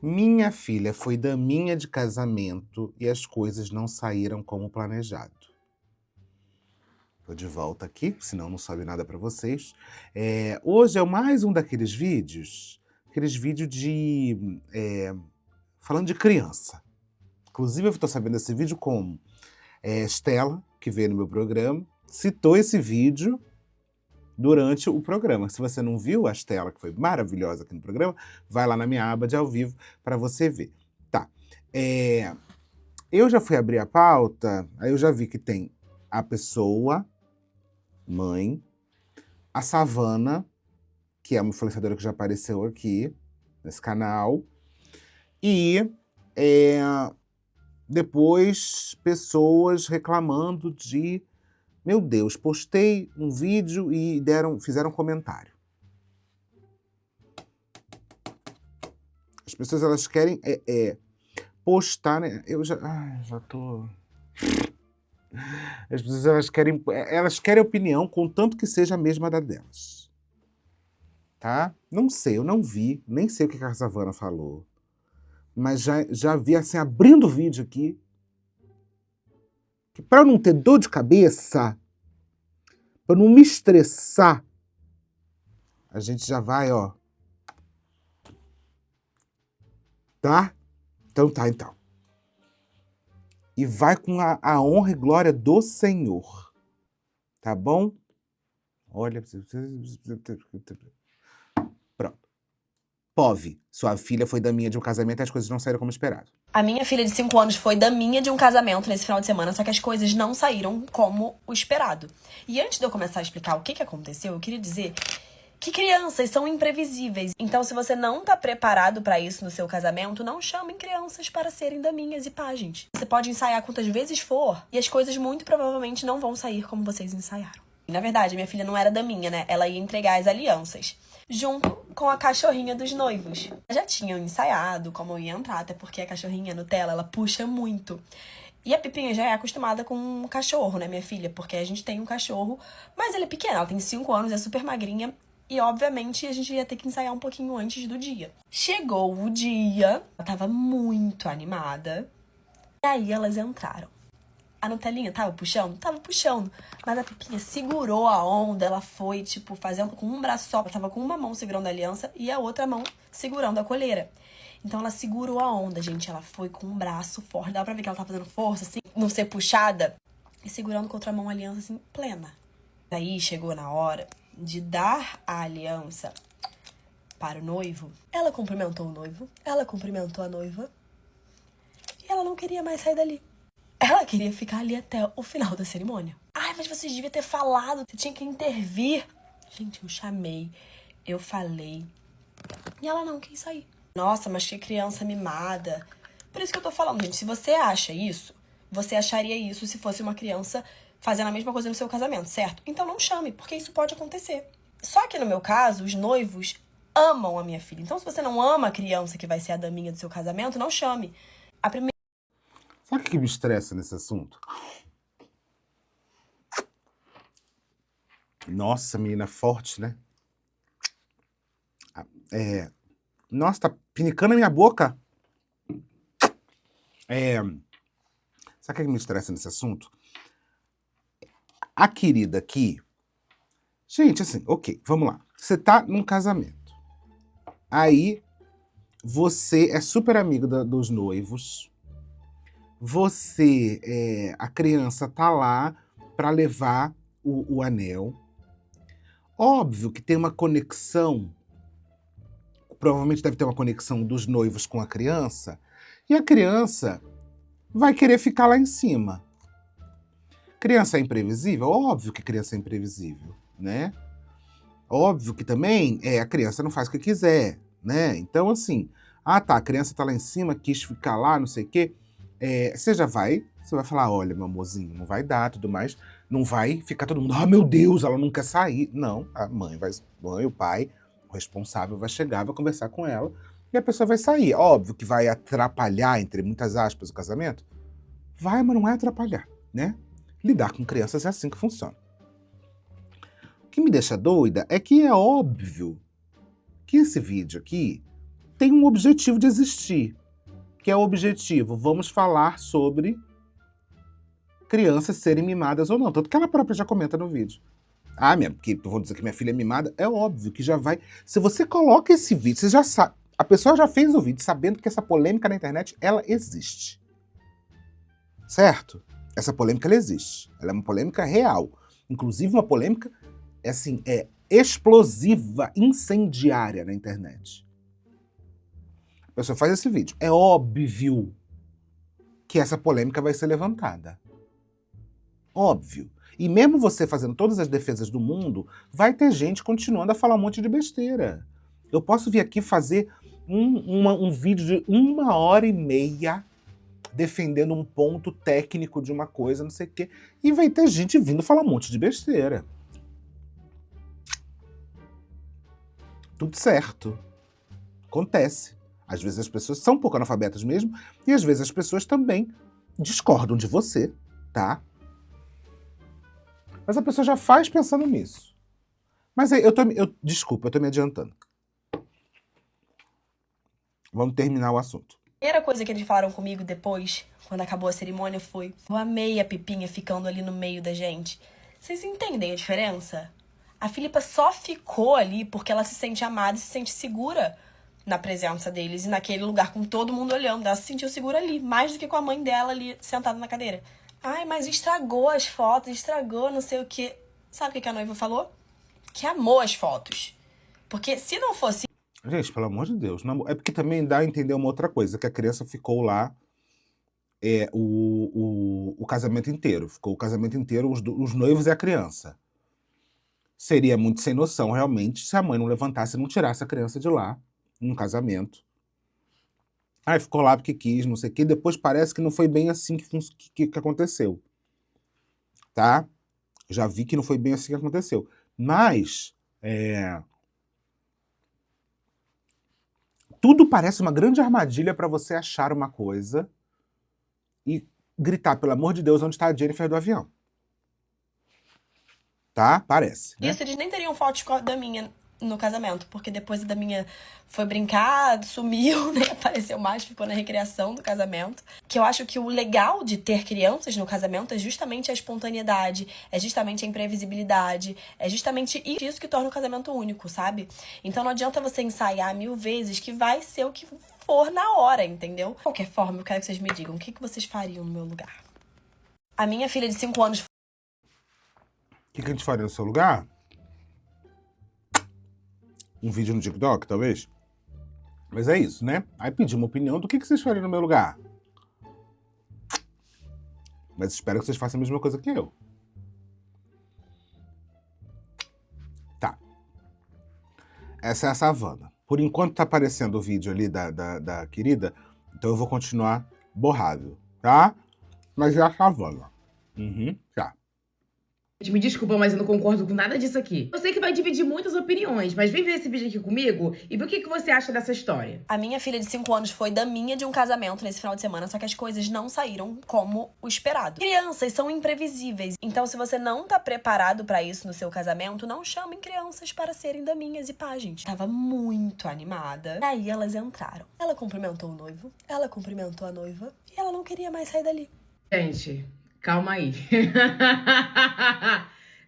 Minha filha foi daminha de casamento e as coisas não saíram como planejado. Tô de volta aqui, senão não sobe nada para vocês. Hoje é mais um daqueles vídeos, de falando de criança. Inclusive, eu estou sabendo desse vídeo como Estela, que veio no meu programa, citou esse vídeo durante o programa. Se você não viu a Estela, que foi maravilhosa aqui no programa, vai lá na minha aba de ao vivo para você ver. Tá. Eu já fui abrir a pauta, aí eu já vi que tem a pessoa, mãe, a Savana, que é uma influenciadora que já apareceu aqui nesse canal, e depois pessoas reclamando de, meu Deus, postei um vídeo e fizeram comentário. As pessoas, elas querem postar, né? Já tô... As pessoas, elas querem opinião, contanto que seja a mesma da delas. Tá? Não sei, eu não vi, nem sei o que a Savana falou. Mas já vi, assim, abrindo o vídeo aqui, que para eu não ter dor de cabeça, para não me estressar, a gente já vai, ó. Tá? Então tá, então. E vai com a honra e glória do Senhor. Tá bom? Olha. Pronto. Pove, sua filha foi daminha de um casamento e as coisas não saíram como esperado. A minha filha de 5 anos foi daminha de um casamento nesse final de semana, só que as coisas não saíram como o esperado. E antes de eu começar a explicar o que aconteceu, eu queria dizer que crianças são imprevisíveis. Então, se você não tá preparado pra isso no seu casamento, não chamem crianças para serem daminhas e pajens. Você pode ensaiar quantas vezes for e as coisas muito provavelmente não vão sair como vocês ensaiaram. E, na verdade, minha filha não era daminha, né? Ela ia entregar as alianças junto com a cachorrinha dos noivos. Já tinham ensaiado como ia entrar, até porque a cachorrinha Nutella, ela puxa muito. E a Pipinha já é acostumada com um cachorro, né, minha filha? Porque a gente tem um cachorro, mas ele é pequeno, ela tem 5 anos, é super magrinha. E, obviamente, a gente ia ter que ensaiar um pouquinho antes do dia. Chegou o dia, ela tava muito animada. E aí elas entraram. A Nutelinha tava puxando? Tava puxando. Mas a Pipinha segurou a onda, ela foi, tipo, fazendo com um braço só. Ela tava com uma mão segurando a aliança e a outra mão segurando a coleira. Então ela segurou a onda, gente. Ela foi com um braço forte. Dá pra ver que ela tá fazendo força, assim, não ser puxada. E segurando com a outra mão a aliança, assim, plena. Daí chegou na hora de dar a aliança para o noivo. Ela cumprimentou o noivo, ela cumprimentou a noiva. E ela não queria mais sair dali. Ela queria ficar ali até o final da cerimônia. Ai, mas vocês deviam ter falado, você tinha que intervir. Gente, eu chamei, eu falei. E ela não quis sair. Nossa, mas que criança mimada. Por isso que eu tô falando, gente, se você acha isso, você acharia isso se fosse uma criança fazendo a mesma coisa no seu casamento, certo? Então não chame, porque isso pode acontecer. Só que no meu caso, os noivos amam a minha filha. Então se você não ama a criança que vai ser a daminha do seu casamento, não chame. A primeira... Sabe o que me estressa nesse assunto? Nossa, menina forte, né? Nossa, tá pinicando a minha boca. Sabe o que me estressa nesse assunto? A querida aqui... Gente, assim, ok, vamos lá. Você tá num casamento. Aí, você é super amigo dos noivos. A criança tá lá pra levar o anel. Óbvio que tem uma conexão, provavelmente deve ter uma conexão dos noivos com a criança, e a criança vai querer ficar lá em cima. Criança é imprevisível? Óbvio que criança é imprevisível, né? Óbvio que também a criança não faz o que quiser, né? Então, assim, a criança tá lá em cima, quis ficar lá, não sei o quê. Você vai falar, olha, meu amorzinho, não vai dar, tudo mais. Não vai ficar todo mundo, meu Deus, ela não quer sair. Não, a mãe, o pai, o responsável vai chegar, vai conversar com ela e a pessoa vai sair. Óbvio que vai atrapalhar, entre muitas aspas, o casamento. Vai, mas não é atrapalhar, né? Lidar com crianças é assim que funciona. O que me deixa doida é que é óbvio que esse vídeo aqui tem um objetivo de existir, que é o objetivo, vamos falar sobre crianças serem mimadas ou não. Tanto que ela própria já comenta no vídeo. Porque vou dizer que minha filha é mimada, é óbvio que já vai... Se você coloca esse vídeo, você já sabe... A pessoa já fez o vídeo sabendo que essa polêmica na internet, ela existe. Certo? Essa polêmica, ela existe. Ela é uma polêmica real. Inclusive uma polêmica, assim, explosiva, incendiária na internet. A pessoa faz esse vídeo. É óbvio que essa polêmica vai ser levantada. Óbvio. E mesmo você fazendo todas as defesas do mundo, vai ter gente continuando a falar um monte de besteira. Eu posso vir aqui fazer um vídeo de 1h30 defendendo um ponto técnico de uma coisa, não sei o quê, e vai ter gente vindo falar um monte de besteira. Tudo certo. Acontece. Às vezes as pessoas são um pouco analfabetas mesmo, e às vezes as pessoas também discordam de você, tá? Mas a pessoa já faz pensando nisso. Mas desculpa, eu tô me adiantando. Vamos terminar o assunto. A primeira coisa que eles falaram comigo depois, quando acabou a cerimônia, foi: eu amei a Pipinha ficando ali no meio da gente. Vocês entendem a diferença? A Filipa só ficou ali porque ela se sente amada e se sente segura na presença deles e naquele lugar com todo mundo olhando. Ela se sentiu segura ali, mais do que com a mãe dela ali sentada na cadeira. Mas estragou as fotos, estragou não sei o quê. Sabe o que a noiva falou? Que amou as fotos. Porque se não fosse... Gente, pelo amor de Deus. É porque também dá a entender uma outra coisa, que a criança ficou lá o casamento inteiro. Ficou o casamento inteiro, os noivos e a criança. Seria muito sem noção, realmente, se a mãe não levantasse e não tirasse a criança de lá, num casamento. Ficou lá porque quis, não sei o quê. Depois parece que não foi bem assim que aconteceu. Tá? Já vi que não foi bem assim que aconteceu. Mas... tudo parece uma grande armadilha para você achar uma coisa e gritar, pelo amor de Deus, onde está a Jennifer do avião. Tá? Parece, né? Isso, eles nem teriam fotos da minha no casamento, porque depois a da minha foi brincar, sumiu, né? Apareceu mais, ficou na recriação do casamento. Que eu acho que o legal de ter crianças no casamento é justamente a espontaneidade, é justamente a imprevisibilidade, é justamente isso que torna o casamento único, sabe? Então não adianta você ensaiar 1000 vezes que vai ser o que for na hora, entendeu? De qualquer forma, eu quero que vocês me digam o que vocês fariam no meu lugar. A minha filha de 5 anos... O que a gente faria no seu lugar? Um vídeo no TikTok, talvez? Mas é isso, né? Aí pedi uma opinião do que vocês fariam no meu lugar. Mas espero que vocês façam a mesma coisa que eu. Tá. Essa é a savana. Por enquanto tá aparecendo o vídeo ali da querida, então eu vou continuar borrado, tá? Mas é a savana. Tá. Me desculpa, mas eu não concordo com nada disso aqui. Eu sei que vai dividir muitas opiniões, mas vem ver esse vídeo aqui comigo e ver o que você acha dessa história. A minha filha de 5 anos foi daminha de um casamento nesse final de semana, só que as coisas não saíram como o esperado. Crianças são imprevisíveis, então se você não tá preparado pra isso no seu casamento, não chamem crianças para serem daminhas e pajens. Tava muito animada. Aí elas entraram. Ela cumprimentou o noivo, ela cumprimentou a noiva e ela não queria mais sair dali. Gente, calma aí.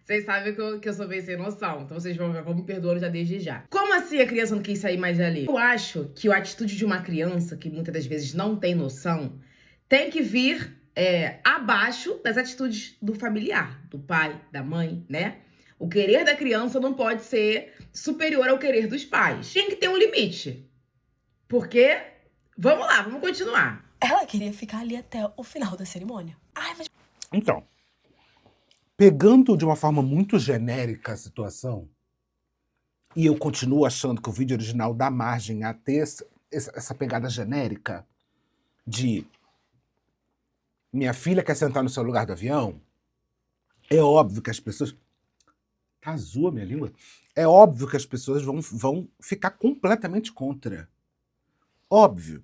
Vocês sabem que eu sou bem sem noção, então vocês vão me perdoando já desde já. Como assim a criança não quis sair mais dali? Eu acho que a atitude de uma criança, que muitas das vezes não tem noção, tem que vir abaixo das atitudes do familiar, do pai, da mãe, né? O querer da criança não pode ser superior ao querer dos pais. Tem que ter um limite. Porque, vamos lá, vamos continuar. Ela queria ficar ali até o final da cerimônia. Então, pegando de uma forma muito genérica a situação, e eu continuo achando que o vídeo original dá margem a ter essa pegada genérica de minha filha quer sentar no seu lugar do avião, é óbvio que as pessoas... Tá azul a minha língua? É óbvio que as pessoas vão ficar completamente contra. Óbvio.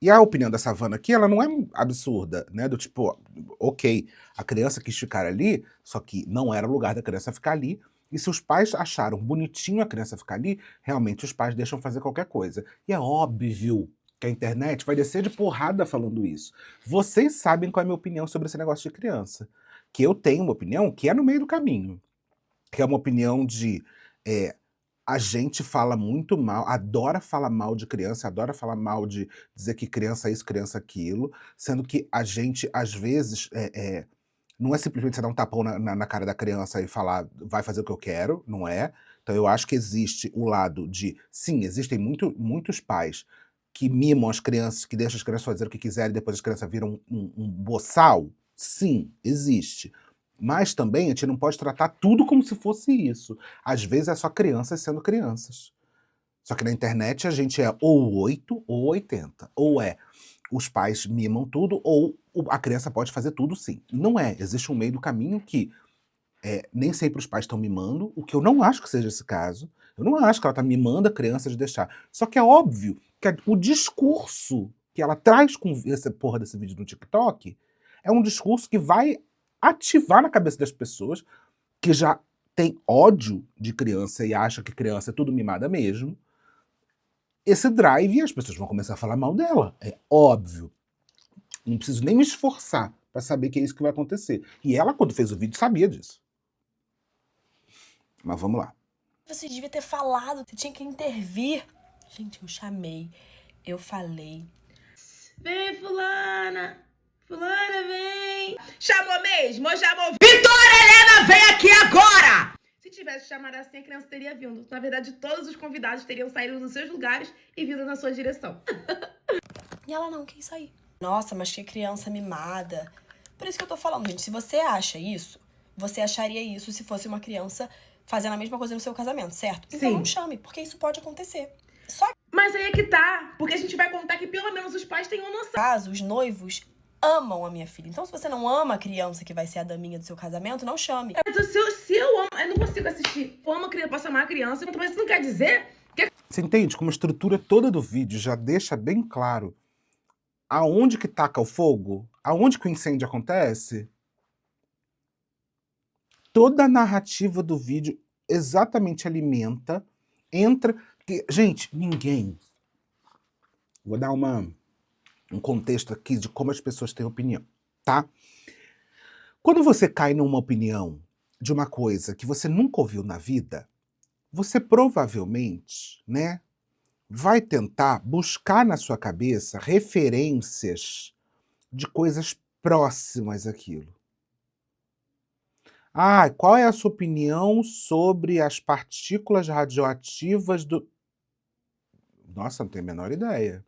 E a opinião da Savana aqui, ela não é absurda, né? Do tipo, ok, a criança quis ficar ali, só que não era o lugar da criança ficar ali, E se os pais acharam bonitinho a criança ficar ali, realmente os pais deixam fazer qualquer coisa. E é óbvio que a internet vai descer de porrada falando isso. Vocês sabem qual é a minha opinião sobre esse negócio de criança. Que eu tenho uma opinião que é no meio do caminho. Que é uma opinião de... a gente fala muito mal, adora falar mal de criança, adora falar mal de dizer que criança é isso, criança é aquilo, sendo que a gente, às vezes, não é simplesmente você dar um tapão na cara da criança e falar, vai fazer o que eu quero, não é? Então eu acho que existe o lado de, sim, existem muitos pais que mimam as crianças, que deixam as crianças fazer o que quiserem e depois as crianças viram um boçal. Sim, existe. Mas também a gente não pode tratar tudo como se fosse isso. Às vezes é só crianças sendo crianças. Só que na internet a gente é ou 8 ou 80. Ou os pais mimam tudo, ou a criança pode fazer tudo sim. Não é. Existe um meio do caminho que nem sempre os pais estão mimando, o que eu não acho que seja esse caso. Eu não acho que ela está mimando a criança de deixar. Só que é óbvio que o discurso que ela traz com essa porra desse vídeo no TikTok é um discurso que vai ativar na cabeça das pessoas que já tem ódio de criança e acha que criança é tudo mimada mesmo, esse drive e as pessoas vão começar a falar mal dela. É óbvio. Não preciso nem me esforçar para saber que é isso que vai acontecer. E ela, quando fez o vídeo, sabia disso. Mas vamos lá. Você devia ter falado, você tinha que intervir. Gente, eu chamei, eu falei. Vem, fulana. Fulana, vem. Chamou mesmo? Chamou. Vitória Helena, vem aqui agora! Se tivesse chamado assim, a criança teria vindo. Na verdade, todos os convidados teriam saído dos seus lugares e vindo na sua direção. E ela não quis sair. Nossa, mas que criança mimada. Por isso que eu tô falando, gente. Se você acha isso, você acharia isso se fosse uma criança fazendo a mesma coisa no seu casamento, certo? Então Sim. não chame, porque isso pode acontecer. Só que, Mas aí é que tá. Porque a gente vai contar que pelo menos os pais têm uma noção. no caso, os noivos amam a minha filha. Então, se você não ama a criança que vai ser a daminha do seu casamento, não chame. Mas se eu amo, eu não consigo assistir. Eu amo a criança, posso amar a criança, mas isso não quer dizer que... Você entende como a estrutura toda do vídeo já deixa bem claro aonde que taca o fogo? Aonde que o incêndio acontece? Toda a narrativa do vídeo exatamente alimenta, entra... Gente, ninguém... Vou dar um contexto aqui de como as pessoas têm opinião, tá? Quando você cai numa opinião de uma coisa que você nunca ouviu na vida, você provavelmente, né, vai tentar buscar na sua cabeça referências de coisas próximas àquilo. Ah, qual é a sua opinião sobre as partículas radioativas do... Nossa, não tenho a menor ideia.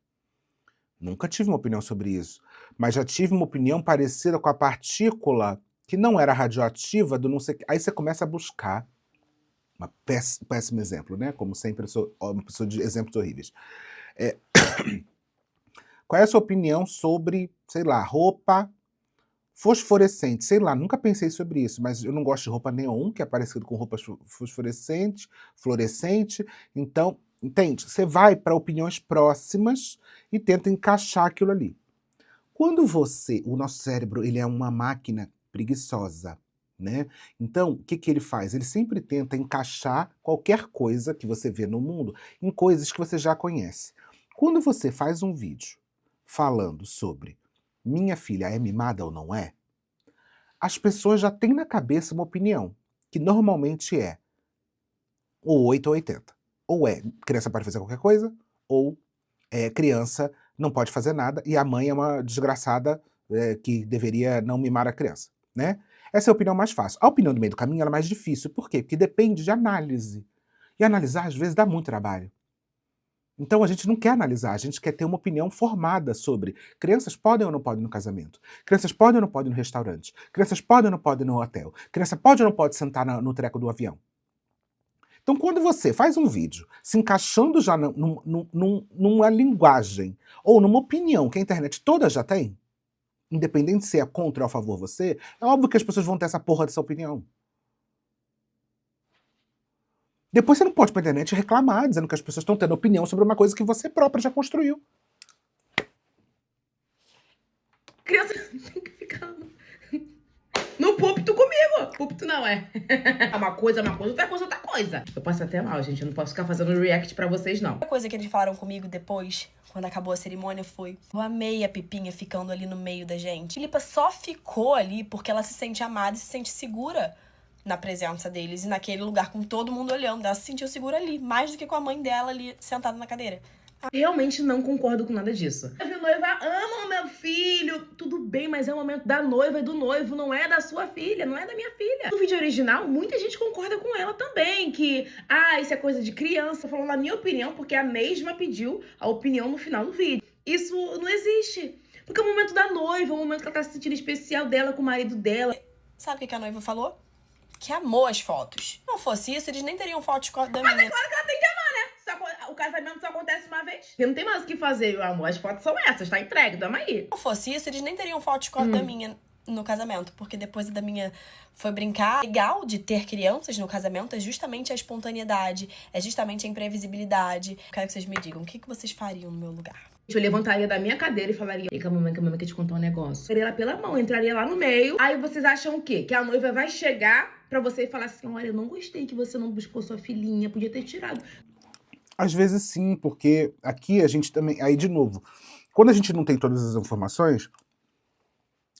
Nunca tive uma opinião sobre isso. Mas já tive uma opinião parecida com a partícula que não era radioativa do não sei... Aí você começa a buscar. Péssimo exemplo, né? Como sempre, eu sou uma pessoa de exemplos horríveis. Qual é a sua opinião sobre, sei lá, roupa fosforescente? Sei lá, nunca pensei sobre isso, mas eu não gosto de roupa neon, que é parecido com roupa fluorescente. Então, entende? Você vai para opiniões próximas e tenta encaixar aquilo ali. Quando o nosso cérebro, ele é uma máquina preguiçosa, né? Então, o que ele faz? Ele sempre tenta encaixar qualquer coisa que você vê no mundo em coisas que você já conhece. Quando você faz um vídeo falando sobre minha filha é mimada ou não é, as pessoas já têm na cabeça uma opinião, que normalmente é ou 8 ou 80. Ou criança pode fazer qualquer coisa, ou criança não pode fazer nada e a mãe é uma desgraçada que deveria não mimar a criança, né? Essa é a opinião mais fácil. A opinião do meio do caminho ela é mais difícil. Por quê? Porque depende de análise. E analisar, às vezes, dá muito trabalho. Então a gente não quer analisar, a gente quer ter uma opinião formada sobre crianças podem ou não podem no casamento, crianças podem ou não podem no restaurante, crianças podem ou não podem no hotel, criança pode ou não pode sentar no treco do avião. Então quando você faz um vídeo se encaixando já numa linguagem ou numa opinião que a internet toda já tem, independente se é contra ou a favor você, é óbvio que as pessoas vão ter essa porra dessa opinião. Depois você não pode ir pra internet reclamar, dizendo que as pessoas estão tendo opinião sobre uma coisa que você própria já construiu. Criança tem que ficar no púlpito comigo. Púlpito não é. Uma coisa, outra coisa, outra coisa. Eu passo até mal, gente. Eu não posso ficar fazendo react pra vocês, não. A coisa que eles falaram comigo depois, quando acabou a cerimônia, foi: eu amei a Pipinha ficando ali no meio da gente. Filipa só ficou ali porque ela se sente amada e se sente segura na presença deles e naquele lugar com todo mundo olhando. Ela se sentiu segura ali, mais do que com a mãe dela ali sentada na cadeira. Realmente não concordo com nada disso. A noiva ama o meu filho, tudo bem, mas é o momento da noiva e do noivo, não é da sua filha, não é da minha filha. No vídeo original, muita gente concorda com ela também, que, isso é coisa de criança. Falando a minha opinião, porque a mesma pediu a opinião no final do vídeo. Isso não existe. Porque é o momento da noiva, é o momento que ela tá se sentindo especial dela com o marido dela. Sabe o que a noiva falou? Que amou as fotos. Se não fosse isso, eles nem teriam fotos da minha. Mas é claro que ela tem que amar, né? O casamento só acontece uma vez. Porque não tem mais o que fazer, meu amor. As fotos são essas, tá entregue, tamo aí. Se não fosse isso, eles nem teriam fotos da minha no casamento. Porque depois da minha foi brincar. O legal de ter crianças no casamento é justamente a espontaneidade, é justamente a imprevisibilidade. Eu quero que vocês me digam, o que vocês fariam no meu lugar? Eu levantaria da minha cadeira e falaria: "Ei, calma, mamãe, quer te contar um negócio." Pegaria ela pela mão, entraria lá no meio. Aí vocês acham o quê? Que a noiva vai chegar pra você e falar assim: "Olha, eu não gostei que você não buscou sua filhinha, podia ter tirado." Às vezes sim, porque aqui a gente também... Aí, de novo, quando a gente não tem todas as informações,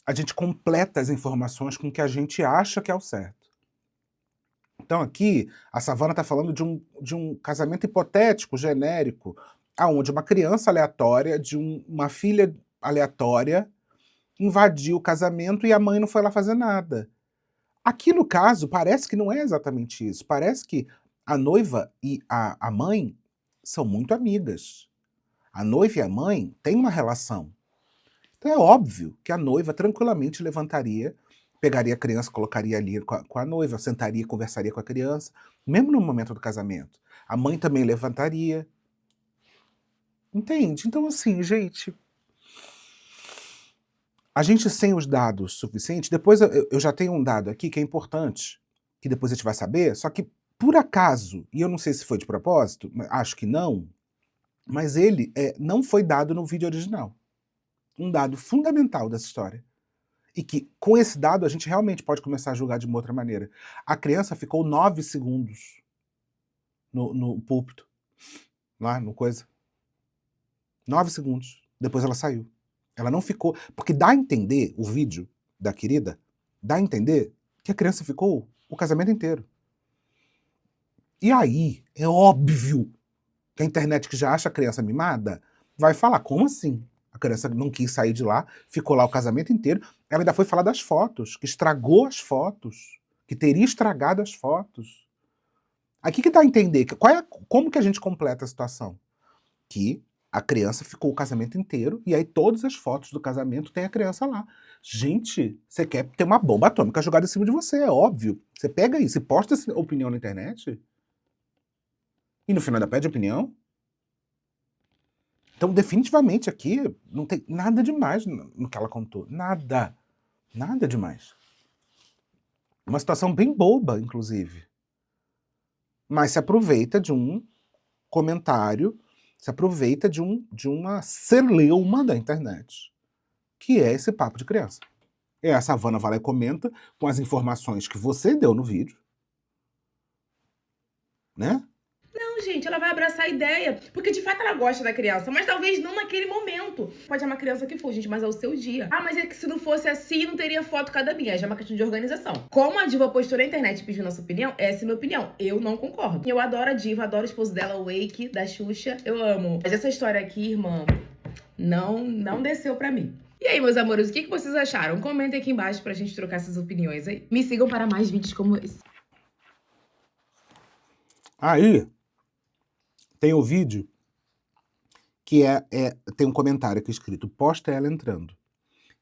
a gente completa as informações com o que a gente acha que é o certo. Então aqui, a Savana está falando de um casamento hipotético, genérico, aonde uma criança aleatória, uma filha aleatória, invadiu o casamento e a mãe não foi lá fazer nada. Aqui, no caso, parece que não é exatamente isso. Parece que a noiva e a mãe são muito amigas. A noiva e a mãe têm uma relação. Então é óbvio que a noiva tranquilamente levantaria, pegaria a criança, colocaria ali com a noiva, sentaria, conversaria com a criança, mesmo no momento do casamento. A mãe também levantaria. Entende? Então, assim, gente... A gente sem os dados suficientes... Depois eu já tenho um dado aqui que é importante, que depois a gente vai saber, só que, por acaso, e eu não sei se foi de propósito, acho que não, mas ele não foi dado no vídeo original. Um dado fundamental dessa história. E que, com esse dado, a gente realmente pode começar a julgar de uma outra maneira. A criança ficou 9 segundos no púlpito, lá no coisa. 9 segundos. Depois ela saiu. Ela não ficou... Porque dá a entender, o vídeo da querida, dá a entender que a criança ficou o casamento inteiro. E aí, é óbvio que a internet, que já acha a criança mimada, vai falar: como assim? A criança não quis sair de lá, ficou lá o casamento inteiro. Ela ainda foi falar das fotos, que estragou as fotos, que teria estragado as fotos. Aqui que dá a entender, como que a gente completa a situação? Que a criança ficou o casamento inteiro, e aí todas as fotos do casamento tem a criança lá. Gente, você quer ter uma bomba atômica jogada em cima de você, é óbvio. Você pega isso e posta essa opinião na internet, e no final ainda pede opinião. Então, definitivamente aqui não tem nada demais no que ela contou. Nada. Nada demais. Uma situação bem boba, inclusive. Mas se aproveita de um comentário, se aproveita de uma celeuma da internet, que é esse papo de criança. E a Savana vai lá e comenta com as informações que você deu no vídeo, né? Não, gente, ela vai abraçar a ideia, porque de fato ela gosta da criança, mas talvez não naquele momento. Pode amar a criança que for, gente, mas é o seu dia. Mas é que se não fosse assim, não teria foto cada minha. Já é uma questão de organização. Como a diva postou na internet e pediu nossa opinião, essa é a minha opinião. Eu não concordo. Eu adoro a diva, adoro o esposo dela, o Wake, da Xuxa. Eu amo. Mas essa história aqui, irmã, não desceu pra mim. E aí, meus amores, o que vocês acharam? Comentem aqui embaixo pra gente trocar essas opiniões aí. Me sigam para mais vídeos como esse. Aí, tem o vídeo que tem um comentário aqui escrito: posta ela entrando.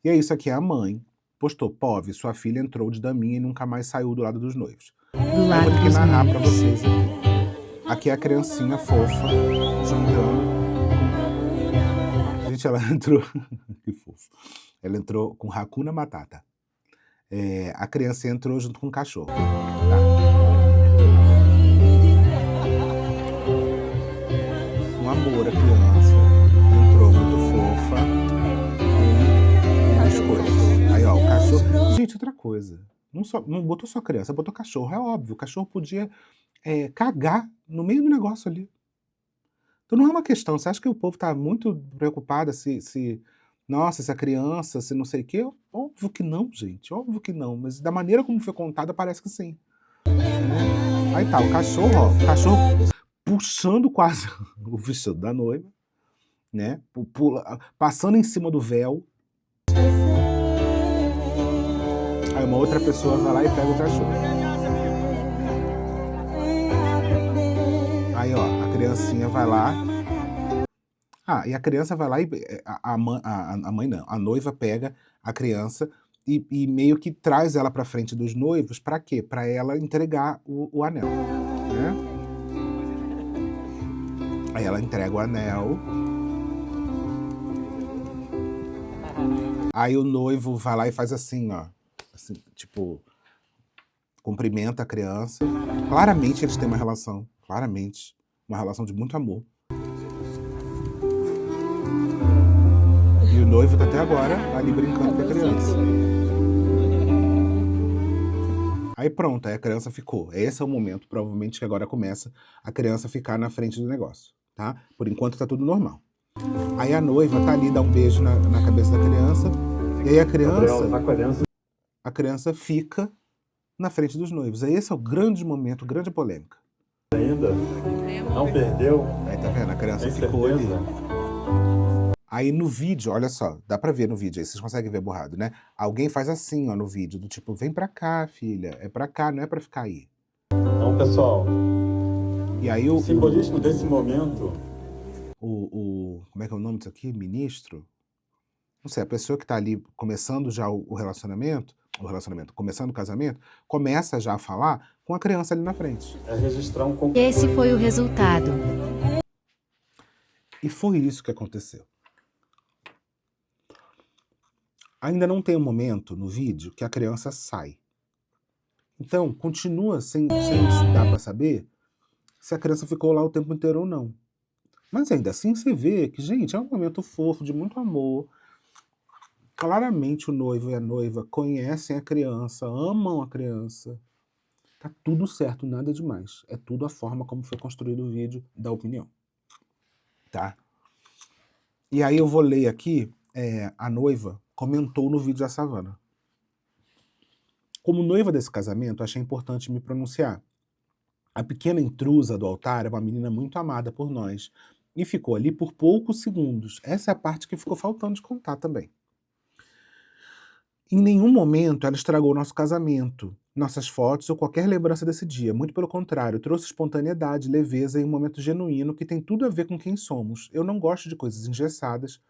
E é isso aqui, é a mãe. Postou: Pove, sua filha entrou de daminha e nunca mais saiu do lado dos noivos. Eu vou ter que narrar pra vocês aqui. Aqui é a criancinha fofa, juntando. Gente, ela entrou... que fofo. Ela entrou com Hakuna Matata. A criança entrou junto com o cachorro. Tá? Um amor, a criança. Entrou muito fofa. Com as coisas. Aí, ó, o cachorro... Gente, outra coisa. Não botou só criança, botou cachorro. É óbvio, o cachorro podia cagar no meio do negócio ali. Então não é uma questão. Você acha que o povo tá muito preocupado nossa, essa criança, se não sei o quê? Óbvio que não, gente. Óbvio que não. Mas da maneira como foi contada, parece que sim. Aí tá, o cachorro puxando quase o vestido da noiva, né? Passando em cima do véu. Aí uma outra pessoa vai lá e pega o cachorro. Aí, ó, a criancinha vai lá. E a criança vai lá e a mãe não, a noiva pega a criança e meio que traz ela pra frente dos noivos. Pra quê? Pra ela entregar o anel, né? Aí ela entrega o anel. Aí o noivo vai lá e faz assim, ó. Assim, tipo, cumprimenta a criança. Claramente eles têm uma relação. Claramente. Uma relação de muito amor. E o noivo tá até agora ali brincando com a criança. Aí pronto, aí a criança ficou. Esse é o momento, provavelmente, que agora começa a criança ficar na frente do negócio, tá? Por enquanto tá tudo normal. Aí a noiva tá ali, dá um beijo na cabeça da criança. E aí a criança fica na frente dos noivos. Aí esse é o grande momento, grande polêmica. Ainda não perdeu. Aí tá vendo? A criança ficou ali. Aí no vídeo, olha só, dá pra ver no vídeo aí, vocês conseguem ver borrado, né? Alguém faz assim, ó, no vídeo, do tipo, vem pra cá, filha, é pra cá, não é pra ficar aí. Então, pessoal, e aí o simbolismo desse momento... como é que é o nome disso aqui? Ministro? Não sei, a pessoa que tá ali começando já o relacionamento, começando o casamento, começa já a falar com a criança ali na frente. É registrar um... Esse foi o resultado. E foi isso que aconteceu. Ainda não tem um momento no vídeo que a criança sai. Então, continua sem dar para saber se a criança ficou lá o tempo inteiro ou não. Mas ainda assim você vê que, gente, é um momento fofo, de muito amor. Claramente o noivo e a noiva conhecem a criança, amam a criança. Tá tudo certo, nada demais. É tudo a forma como foi construído o vídeo da opinião. Tá? E aí eu vou ler aqui, a noiva comentou no vídeo da Savana. Como noiva desse casamento, achei importante me pronunciar. A pequena intrusa do altar é uma menina muito amada por nós e ficou ali por poucos segundos. Essa é a parte que ficou faltando de contar também. Em nenhum momento ela estragou nosso casamento, nossas fotos ou qualquer lembrança desse dia. Muito pelo contrário, trouxe espontaneidade, leveza e um momento genuíno que tem tudo a ver com quem somos. Eu não gosto de coisas engessadas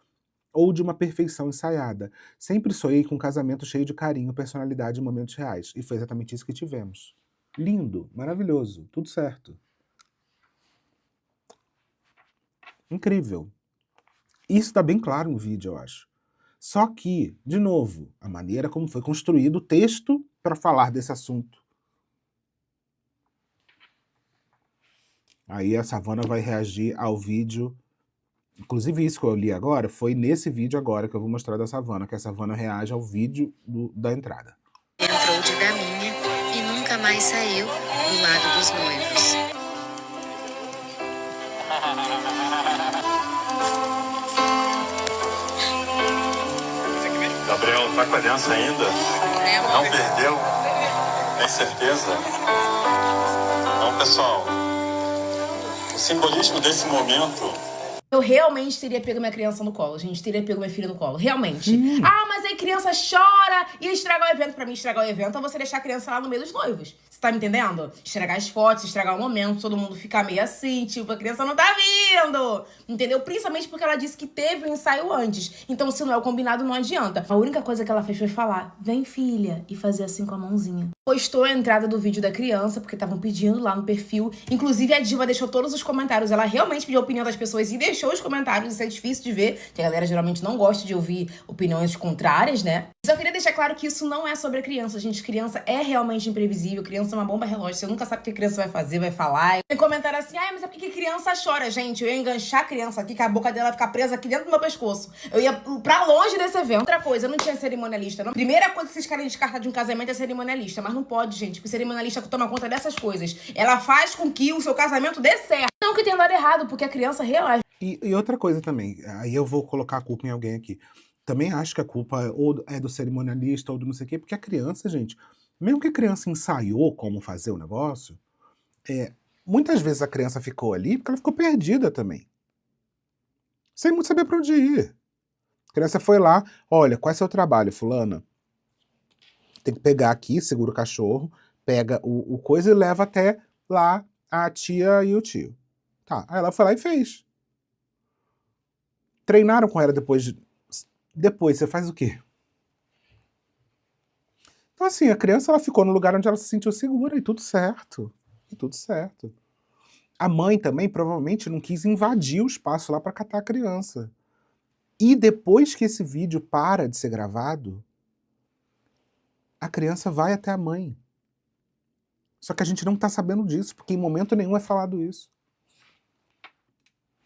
ou de uma perfeição ensaiada. Sempre sonhei com um casamento cheio de carinho, personalidade e momentos reais. E foi exatamente isso que tivemos. Lindo, maravilhoso, tudo certo. Incrível. Isso está bem claro no vídeo, eu acho. Só que, de novo, a maneira como foi construído o texto para falar desse assunto. Aí a Savana vai reagir ao vídeo. Inclusive isso que eu li agora foi nesse vídeo agora que eu vou mostrar da Savana, que a Savana reage ao vídeo da entrada. Entrou de daminha e nunca mais saiu do lado dos noivos. Gabriel, tá com a aliança ainda? Não perdeu? Tem certeza? Então, pessoal, o simbolismo desse momento... Eu realmente teria pego minha criança no colo, gente. Teria pego minha filha no colo, realmente. Mas aí criança chora e estragar o evento. Pra mim, estragar o evento é você deixar a criança lá no meio dos noivos. Você tá me entendendo? Estragar as fotos, estragar o momento, todo mundo ficar meio assim, tipo, a criança não tá vindo. Entendeu? Principalmente porque ela disse que teve um ensaio antes. Então, se não é o combinado, não adianta. A única coisa que ela fez foi falar, vem filha, e fazer assim com a mãozinha. Postou a entrada do vídeo da criança, porque estavam pedindo lá no perfil. Inclusive, a Diva deixou todos os comentários. Ela realmente pediu a opinião das pessoas e deixou deixou os comentários, isso é difícil de ver, que a galera geralmente não gosta de ouvir opiniões contrárias, né? Só queria deixar claro que isso não é sobre a criança, gente. Criança é realmente imprevisível, criança é uma bomba relógio, você nunca sabe o que a criança vai fazer, vai falar. Tem comentário assim, mas é porque criança chora, gente. Eu ia enganchar a criança aqui, que a boca dela ia ficar presa aqui dentro do meu pescoço. Eu ia pra longe desse evento. Outra coisa, eu não tinha cerimonialista, não. Primeira coisa que vocês querem descartar de um casamento é cerimonialista, mas não pode, gente, porque cerimonialista toma conta dessas coisas. Ela faz com que o seu casamento dê certo. Não que tenha dado errado, porque a criança reage. E outra coisa também, aí eu vou colocar a culpa em alguém aqui. Também acho que a culpa ou é do cerimonialista ou do não sei o quê, porque a criança, gente, mesmo que a criança ensaiou como fazer o negócio, muitas vezes a criança ficou ali porque ela ficou perdida também. Sem muito saber pra onde ir. A criança foi lá, olha, qual é seu trabalho, fulana? Tem que pegar aqui, segura o cachorro, pega o coisa e leva até lá a tia e o tio. Tá, aí ela foi lá e fez. Treinaram com ela depois. Depois, você faz o quê? Então assim, a criança ela ficou no lugar onde ela se sentiu segura e tudo certo. E tudo certo. A mãe também provavelmente não quis invadir o espaço lá para catar a criança. E depois que esse vídeo para de ser gravado, a criança vai até a mãe. Só que a gente não tá sabendo disso, porque em momento nenhum é falado isso.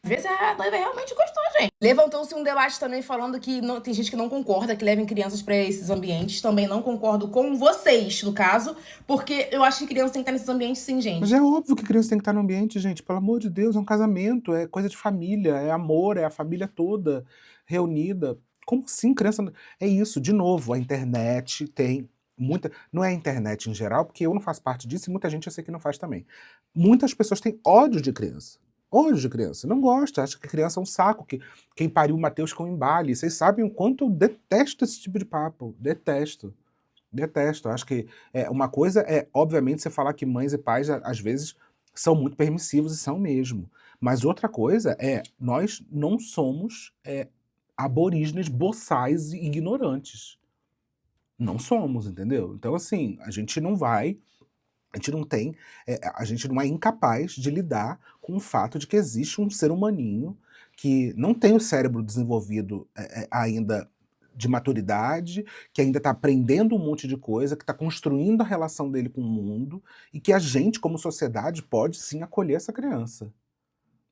Às vezes a noiva realmente gostou, gente. Levantou-se um debate também falando que tem gente que não concorda que levem crianças pra esses ambientes. Também não concordo com vocês, no caso, porque eu acho que criança tem que estar nesses ambientes sim, gente. Mas é óbvio que criança tem que estar no ambiente, gente. Pelo amor de Deus, é um casamento, é coisa de família, é amor, é a família toda reunida. Como assim criança... É isso, de novo, a internet tem muita... Não é a internet em geral, porque eu não faço parte disso e muita gente eu sei que não faz também. Muitas pessoas têm ódio de criança. Ódio de criança. Não gosta, acha que criança é um saco, que quem pariu o Mateus com embale. Vocês sabem o quanto eu detesto esse tipo de papo. Detesto. Detesto. Acho que uma coisa é, obviamente, você falar que mães e pais, às vezes, são muito permissivos e são mesmo. Mas outra coisa é, nós não somos aborígenes boçais e ignorantes. Não somos, entendeu? Então, assim, a gente não vai... A gente não tem, a gente não é incapaz de lidar com o fato de que existe um ser humaninho que não tem o cérebro desenvolvido ainda de maturidade, que ainda está aprendendo um monte de coisa, que está construindo a relação dele com o mundo, e que a gente, como sociedade, pode sim acolher essa criança.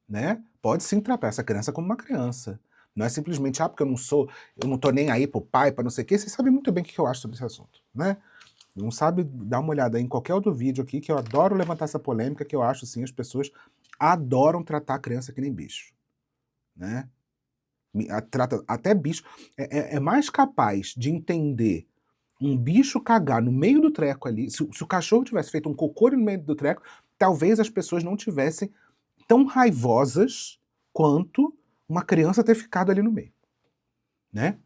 Né? Pode sim tratar essa criança como uma criança. Não é simplesmente, porque eu não tô nem aí pro pai, para não sei o quê. Vocês sabem muito bem o que eu acho sobre esse assunto, né? Não sabe, dá uma olhada em qualquer outro vídeo aqui, que eu adoro levantar essa polêmica, que eu acho, assim, as pessoas adoram tratar a criança que nem bicho, né? Trata até bicho. É mais capaz de entender um bicho cagar no meio do treco ali. Se o cachorro tivesse feito um cocô no meio do treco, talvez as pessoas não tivessem tão raivosas quanto uma criança ter ficado ali no meio, né?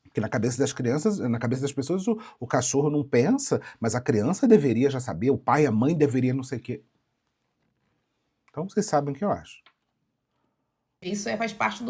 Porque na cabeça das crianças, na cabeça das pessoas, o cachorro não pensa, mas a criança deveria já saber, o pai, a mãe deveria não sei o quê. Então vocês sabem o que eu acho. Isso faz parte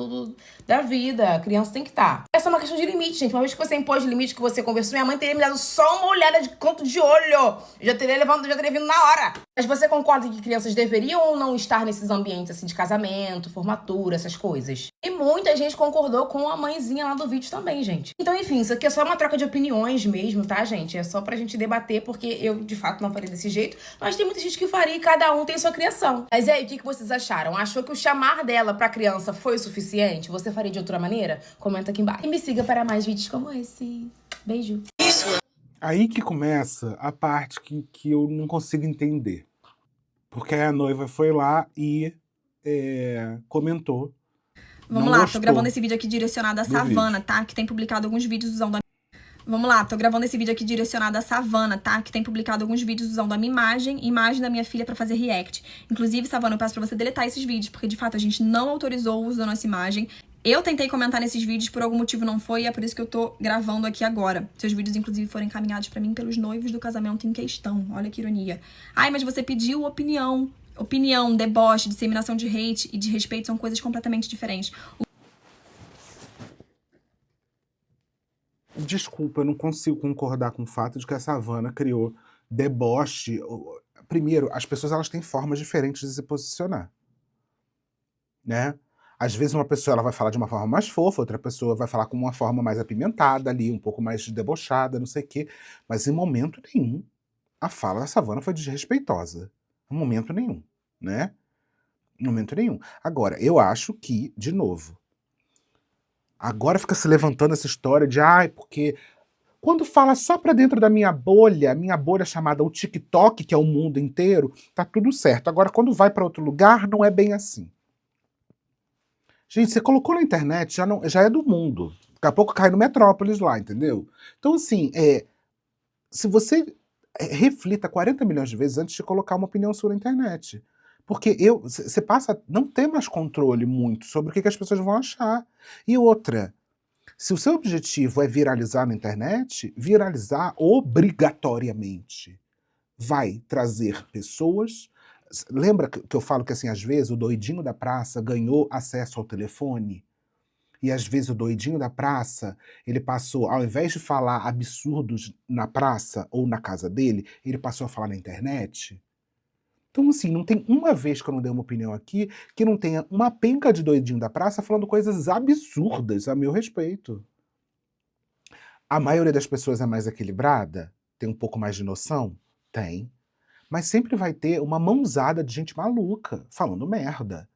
da vida, a criança tem que estar. Essa é uma questão de limite, gente. Uma vez que você impôs limite, que você conversou, minha mãe teria me dado só uma olhada de canto de olho. Eu já teria vindo na hora. Mas você concorda que crianças deveriam ou não estar nesses ambientes, assim, de casamento, formatura, essas coisas? E muita gente concordou com a mãezinha lá do vídeo também, gente. Então, enfim, isso aqui é só uma troca de opiniões mesmo, tá, gente? É só pra gente debater, porque eu, de fato, não faria desse jeito. Mas tem muita gente que faria e cada um tem sua criação. Mas e aí, o que vocês acharam? Achou que o chamar dela pra criança foi o suficiente? Você faria de outra maneira? Comenta aqui embaixo. E me siga para mais vídeos como esse. Beijo. Aí que começa a parte que eu não consigo entender. Porque a noiva foi lá e comentou. Vamos lá, tô gravando esse vídeo aqui direcionado a Savana, tá? Que tem publicado alguns vídeos usando a... Vamos lá, tô gravando esse vídeo aqui direcionado a Savana, tá? Que tem publicado alguns vídeos usando a minha imagem da minha filha pra fazer react. Inclusive, Savana, eu peço pra você deletar esses vídeos, porque de fato a gente não autorizou o uso da nossa imagem. Eu tentei comentar nesses vídeos, por algum motivo não foi, e é por isso que eu tô gravando aqui agora. Seus vídeos, inclusive, foram encaminhados pra mim pelos noivos do casamento em questão. Olha que ironia. Ai, mas você pediu opinião. Opinião, deboche, disseminação de hate e de respeito são coisas completamente diferentes. Desculpa, eu não consigo concordar com o fato de que a Savana criou deboche. Primeiro, as pessoas elas têm formas diferentes de se posicionar, né? Às vezes uma pessoa ela vai falar de uma forma mais fofa, outra pessoa vai falar com uma forma mais apimentada ali, um pouco mais debochada, não sei o quê. Mas em momento nenhum a fala da Savana foi desrespeitosa. Em momento nenhum, né? Em momento nenhum. Agora, eu acho que, de novo, agora fica se levantando essa história de porque quando fala só pra dentro da minha bolha chamada o TikTok, que é o mundo inteiro, tá tudo certo. Agora, quando vai pra outro lugar, não é bem assim. Gente, você colocou na internet, já é do mundo. Daqui a pouco cai no Metrópolis lá, entendeu? Então, assim, se você reflita 40 milhões de vezes antes de colocar uma opinião sua na internet. Porque você passa a não ter mais controle muito sobre o que as pessoas vão achar. E outra, se o seu objetivo é viralizar na internet, viralizar obrigatoriamente vai trazer pessoas. Lembra que eu falo que assim, às vezes o doidinho da praça ganhou acesso ao telefone? E às vezes o doidinho da praça, ele passou, ao invés de falar absurdos na praça ou na casa dele, ele passou a falar na internet? Então, assim, não tem uma vez que eu não dei uma opinião aqui que não tenha uma penca de doidinho da praça falando coisas absurdas a meu respeito. A maioria das pessoas é mais equilibrada? Tem um pouco mais de noção? Tem. Mas sempre vai ter uma mãozada de gente maluca falando merda.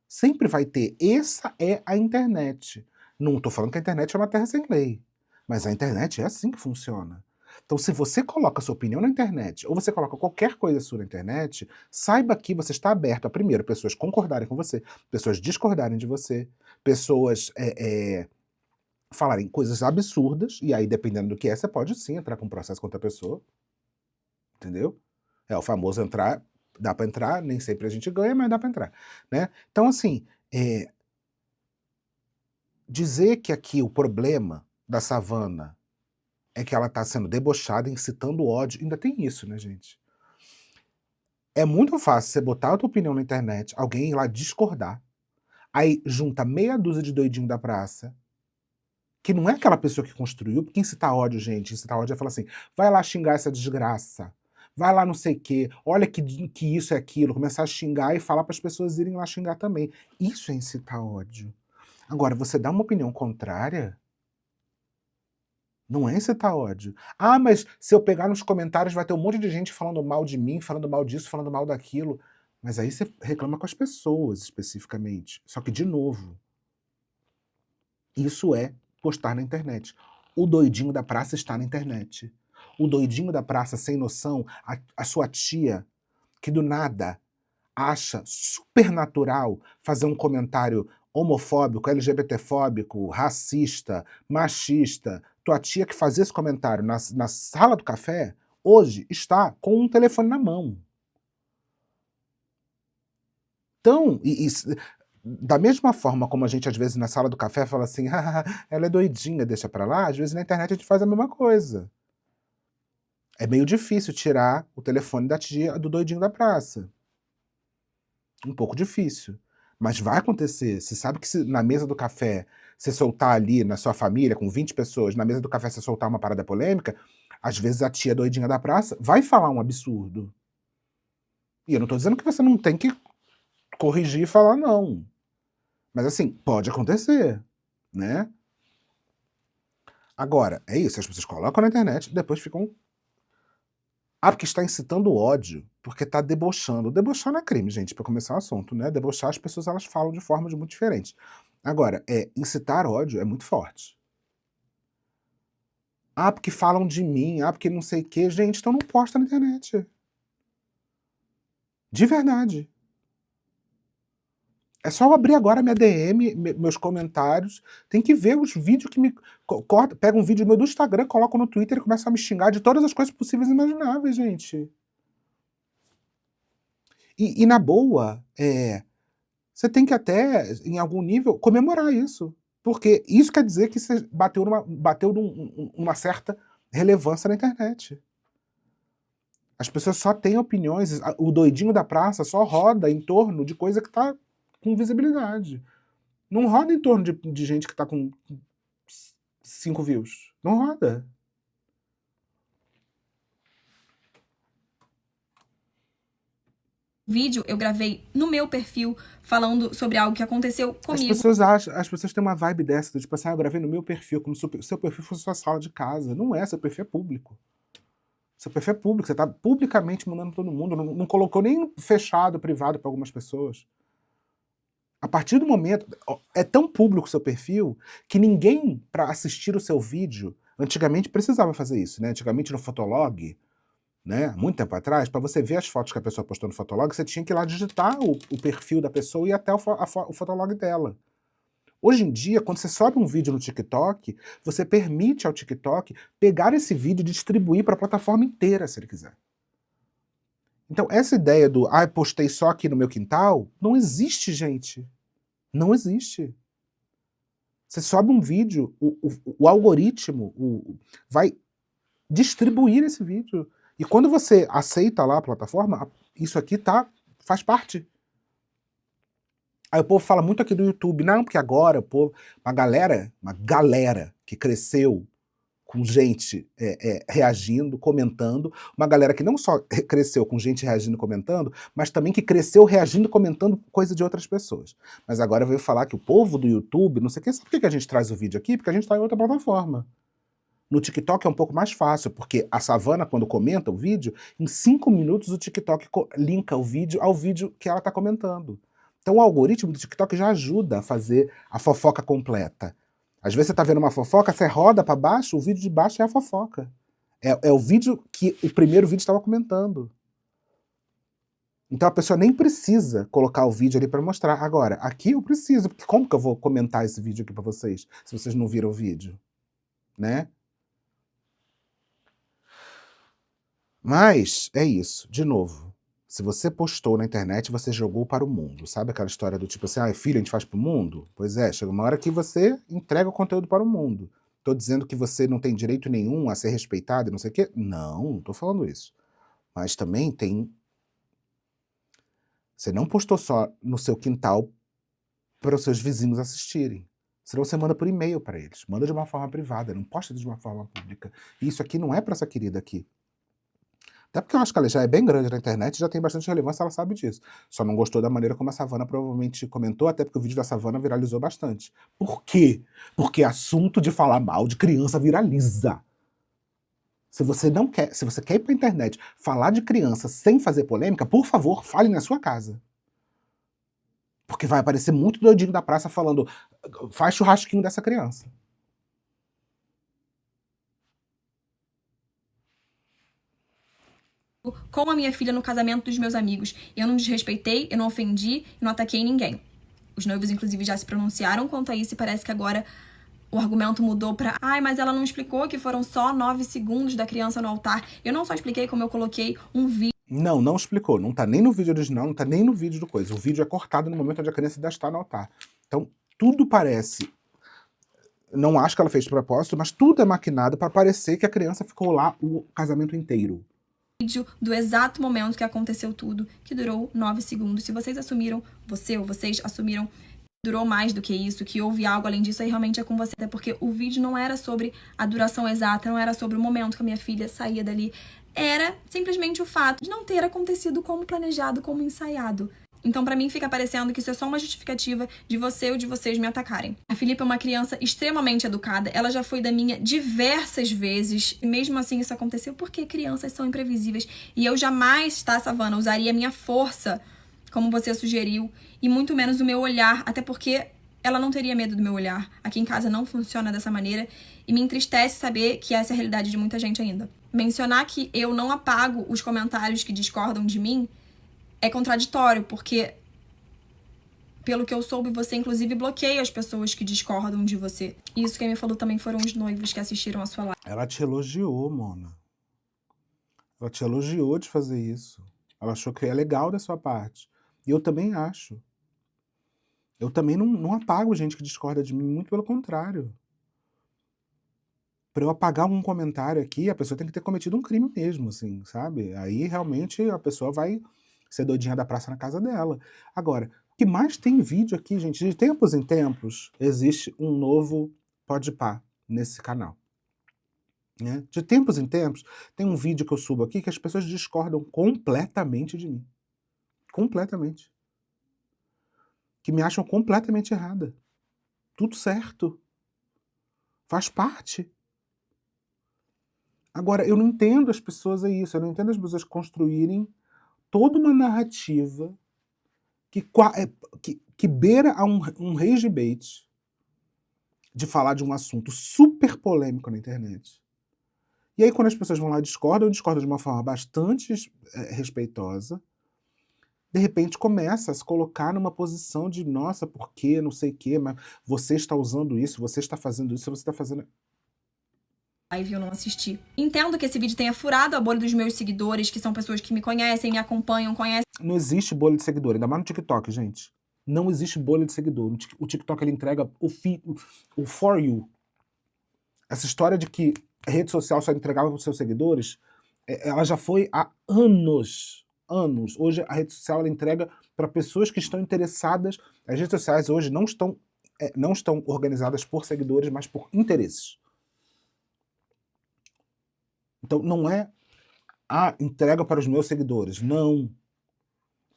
Sempre vai ter. Essa é a internet. Não tô falando que a internet é uma terra sem lei. Mas a internet é assim que funciona. Então, se você coloca sua opinião na internet, ou você coloca qualquer coisa sua na internet, saiba que você está aberto a, primeiro, pessoas concordarem com você, pessoas discordarem de você, pessoas falarem coisas absurdas, e aí, dependendo do que é, você pode sim entrar com um processo contra a pessoa. Entendeu? É o famoso entrar, dá pra entrar, nem sempre a gente ganha, mas dá pra entrar, né? Então, assim, dizer que aqui o problema da Savana é que ela tá sendo debochada, incitando ódio, ainda tem isso, né, gente? É muito fácil você botar a tua opinião na internet, alguém ir lá discordar, aí junta meia dúzia de doidinho da praça, que não é aquela pessoa que construiu, porque incitar ódio, gente, incitar ódio é falar assim, vai lá xingar essa desgraça, vai lá não sei o quê, olha que isso é aquilo, começar a xingar e falar para as pessoas irem lá xingar também. Isso é incitar ódio. Agora, você dá uma opinião contrária, não é incitar ódio. Mas se eu pegar nos comentários vai ter um monte de gente falando mal de mim, falando mal disso, falando mal daquilo. Mas aí você reclama com as pessoas, especificamente. Só que, de novo, isso é postar na internet. O doidinho da praça está na internet. O doidinho da praça sem noção, a sua tia, que do nada acha super natural fazer um comentário homofóbico, LGBTfóbico, racista, machista, tua tia que fazia esse comentário na sala do café, hoje está com um telefone na mão. Então, da mesma forma como a gente às vezes na sala do café fala assim, ela é doidinha, deixa pra lá, às vezes na internet a gente faz a mesma coisa. É meio difícil tirar o telefone da tia do doidinho da praça. Um pouco difícil. Mas vai acontecer. Você sabe que se na mesa do café você soltar ali na sua família, com 20 pessoas, na mesa do café você soltar uma parada polêmica, às vezes a tia doidinha da praça vai falar um absurdo. E eu não tô dizendo que você não tem que corrigir e falar não. Mas assim, pode acontecer, né? Agora, é isso, as pessoas colocam na internet, depois ficam... porque está incitando ódio, porque está debochando. Debochar não é crime, gente, para começar o assunto, né? Debochar, as pessoas elas falam de formas muito diferentes. Agora, incitar ódio é muito forte. Porque falam de mim, porque não sei o quê. Gente, então não posta na internet. De verdade. É só eu abrir agora minha DM, meus comentários. Tem que ver os vídeos que me... Pega um vídeo meu do Instagram, coloco no Twitter e começa a me xingar de todas as coisas possíveis e imagináveis, gente. E na boa, você tem que até, em algum nível, comemorar isso. Porque isso quer dizer que você bateu numa certa relevância na internet. As pessoas só têm opiniões, o doidinho da praça só roda em torno de coisa que tá com visibilidade. Não roda em torno de gente que tá com 5 views. Não roda. vídeo eu gravei no meu perfil falando sobre algo que aconteceu comigo. As pessoas têm uma vibe dessa, tipo assim, eu gravei no meu perfil, como se o seu perfil fosse sua sala de casa. Não é, seu perfil é público. Seu perfil é público, você tá publicamente mandando todo mundo, não colocou nem fechado, privado para algumas pessoas. A partir do momento, é tão público o seu perfil, que ninguém, para assistir o seu vídeo, antigamente precisava fazer isso, né? Antigamente no Fotolog, né? Muito tempo atrás, para você ver as fotos que a pessoa postou no Fotolog, você tinha que ir lá digitar o perfil da pessoa e ir até o Fotolog dela. Hoje em dia, quando você sobe um vídeo no TikTok, você permite ao TikTok pegar esse vídeo e distribuir para a plataforma inteira, se ele quiser. Então, essa ideia do postei só aqui no meu quintal, não existe, gente. Não existe. Você sobe um vídeo, o algoritmo vai distribuir esse vídeo. E quando você aceita lá a plataforma, isso aqui faz parte. Aí o povo fala muito aqui do YouTube, não, porque agora o povo, uma galera que cresceu com gente reagindo, comentando, uma galera que não só cresceu com gente reagindo e comentando, mas também que cresceu reagindo e comentando coisa de outras pessoas. Mas agora veio falar que o povo do YouTube, não sei o que, sabe por que a gente traz o vídeo aqui? Porque a gente está em outra plataforma. No TikTok é um pouco mais fácil, porque a Savana, quando comenta o vídeo, em 5 minutos o TikTok linka o vídeo ao vídeo que ela está comentando. Então o algoritmo do TikTok já ajuda a fazer a fofoca completa. Às vezes você tá vendo uma fofoca, você roda para baixo, o vídeo de baixo é a fofoca. É o vídeo que o primeiro vídeo estava comentando. Então a pessoa nem precisa colocar o vídeo ali para mostrar. Agora, aqui eu preciso, porque como que eu vou comentar esse vídeo aqui para vocês, se vocês não viram o vídeo? Né? Mas é isso, de novo. Se você postou na internet, você jogou para o mundo. Sabe aquela história do tipo assim, filho, a gente faz para o mundo? Pois é, chega uma hora que você entrega o conteúdo para o mundo. Tô dizendo que você não tem direito nenhum a ser respeitado e não sei o quê? Não tô falando isso. Mas também tem... Você não postou só no seu quintal para os seus vizinhos assistirem. Senão você manda por e-mail para eles. Manda de uma forma privada, não posta de uma forma pública. E isso aqui não é para essa querida aqui. Até porque eu acho que ela já é bem grande na internet, já tem bastante relevância, ela sabe disso. Só não gostou da maneira como a Savana provavelmente comentou, até porque o vídeo da Savana viralizou bastante. Por quê? Porque assunto de falar mal de criança viraliza. Se você quer ir pra internet falar de criança sem fazer polêmica, por favor, fale na sua casa. Porque vai aparecer muito doidinho da praça falando, faz churrasquinho dessa criança. Com a minha filha no casamento dos meus amigos. Eu não desrespeitei, eu não ofendi, eu não ataquei ninguém. Os noivos, inclusive, já se pronunciaram quanto a isso e parece que agora o argumento mudou pra mas ela não explicou que foram só 9 segundos da criança no altar. Eu não só expliquei como eu coloquei um vídeo. Não explicou. Não tá nem no vídeo original, não tá nem no vídeo do coisa. O vídeo é cortado no momento onde a criança ainda está no altar. Então, tudo parece... Não acho que ela fez de propósito, mas tudo é maquinado para parecer que a criança ficou lá o casamento inteiro. Vídeo do exato momento que aconteceu tudo, que durou 9 segundos. Se vocês assumiram, você ou vocês assumiram que durou mais do que isso, que houve algo além disso, aí realmente é com você. Até porque o vídeo não era sobre a duração exata, não era sobre o momento que a minha filha saía dali. Era simplesmente o fato de não ter acontecido como planejado, como ensaiado. Então, pra mim, fica parecendo que isso é só uma justificativa de você ou de vocês me atacarem. A Filipa é uma criança extremamente educada. Ela já foi da minha diversas vezes. E mesmo assim, isso aconteceu porque crianças são imprevisíveis. E eu jamais, Savana, usaria a minha força, como você sugeriu, e muito menos o meu olhar. Até porque ela não teria medo do meu olhar. Aqui em casa não funciona dessa maneira. E me entristece saber que essa é a realidade de muita gente ainda. Mencionar que eu não apago os comentários que discordam de mim é contraditório, porque, pelo que eu soube, você inclusive bloqueia as pessoas que discordam de você. Isso quem me falou também foram os noivos que assistiram a sua live. Ela te elogiou, Mona. Ela te elogiou de fazer isso. Ela achou que é legal da sua parte. E eu também acho. Eu também não apago gente que discorda de mim, muito pelo contrário. Para eu apagar um comentário aqui, a pessoa tem que ter cometido um crime mesmo, assim, sabe? Aí realmente a pessoa vai ser doidinha da praça na casa dela. Agora, o que mais tem vídeo aqui, gente, de tempos em tempos, existe um novo Podpah nesse canal. Né? De tempos em tempos, tem um vídeo que eu subo aqui que as pessoas discordam completamente de mim. Completamente. Que me acham completamente errada. Tudo certo. Faz parte. Agora, eu não entendo as pessoas isso. Eu não entendo as pessoas construírem toda uma narrativa que beira a um rage bait de falar de um assunto super polêmico na internet. E aí, quando as pessoas vão lá e discordam de uma forma bastante respeitosa, de repente começa a se colocar numa posição de nossa, por quê, não sei o quê, mas você está usando isso, você está fazendo isso, você está fazendo... live eu não assisti. Entendo que esse vídeo tenha furado a bolha dos meus seguidores, que são pessoas que me conhecem, me acompanham, conhecem. Não existe bolha de seguidor, ainda mais no TikTok, gente. Não existe bolha de seguidor. O TikTok ele entrega o For You. Essa história de que a rede social só entregava para os seus seguidores, ela já foi há anos. Anos. Hoje a rede social ela entrega para pessoas que estão interessadas. As redes sociais hoje não estão organizadas por seguidores, mas por interesses. Então não é entrega para os meus seguidores. Não.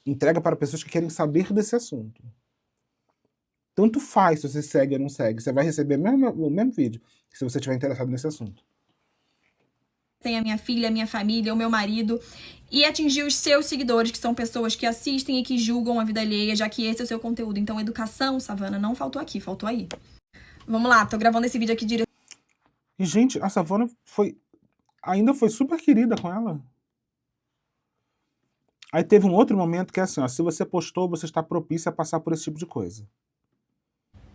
Entrega para pessoas que querem saber desse assunto. Tanto faz se você segue ou não segue. Você vai receber o mesmo vídeo se você estiver interessado nesse assunto. Tem a minha filha, a minha família, o meu marido. E atingir os seus seguidores, que são pessoas que assistem e que julgam a vida alheia, já que esse é o seu conteúdo. Então, educação, Savana, não faltou aqui, faltou aí. Vamos lá, tô gravando esse vídeo aqui direto. E, gente, a Savana ainda foi super querida com ela. Aí teve um outro momento que é assim, ó, se você postou, você está propício a passar por esse tipo de coisa.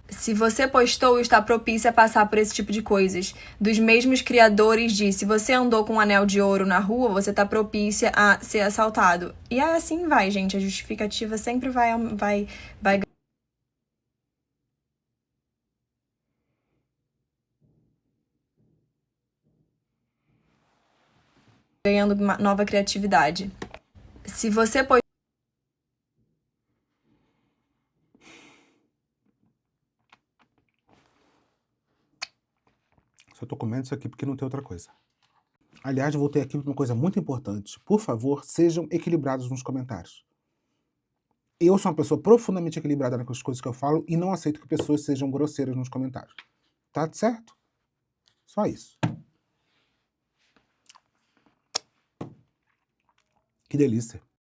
Se você postou, está propícia a passar por esse tipo de coisas. Dos mesmos criadores de se você andou com um anel de ouro na rua, você está propícia a ser assaltado. E aí assim vai, gente. A justificativa sempre vai ganhando uma nova criatividade. Se você postou... Só tô comendo isso aqui porque não tem outra coisa. Aliás, eu voltei aqui para uma coisa muito importante. Por favor, sejam equilibrados nos comentários. Eu sou uma pessoa profundamente equilibrada nas coisas que eu falo e não aceito que pessoas sejam grosseiras nos comentários. Tá certo? Só isso. Que delícia.